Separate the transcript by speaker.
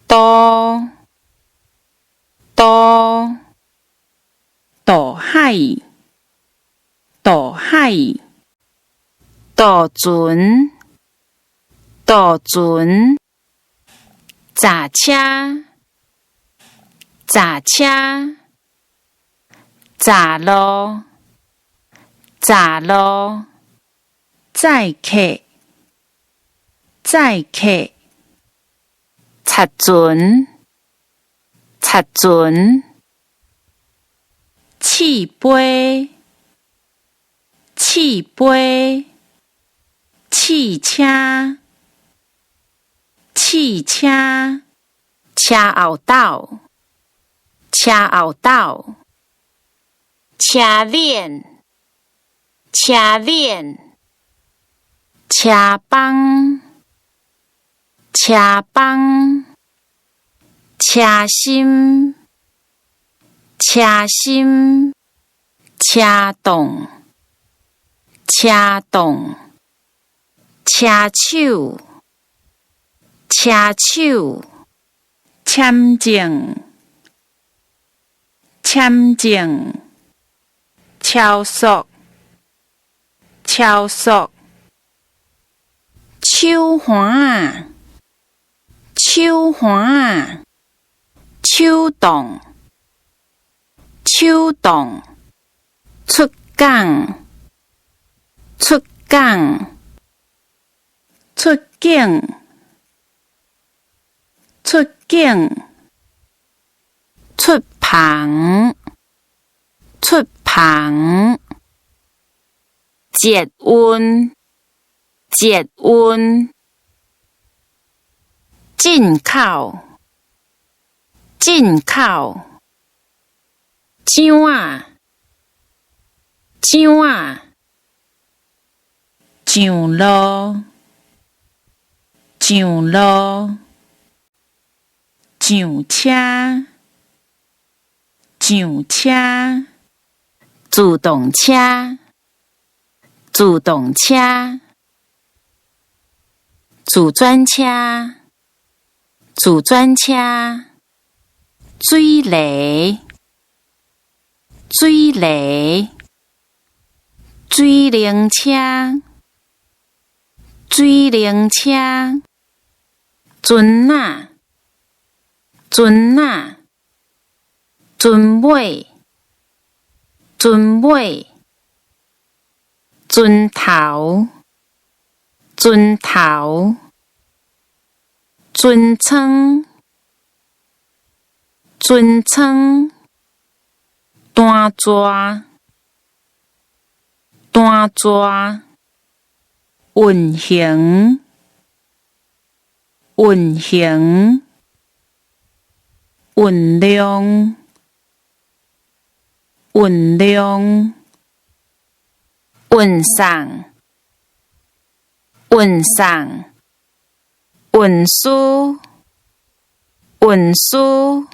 Speaker 1: 渡海，渡船，闸车，闸路，载客，插船，汽杯，汽车，车后斗，车链，车帮，车心，车洞，车手，签证，超速，手环，手动，出港，出境，出棚，节温，进口，奖啊，上路，上车，自动车，自转车，水雷，水灵车，船仔，船尾，船头，船舱，单蛇，运行，运量，运送，运输，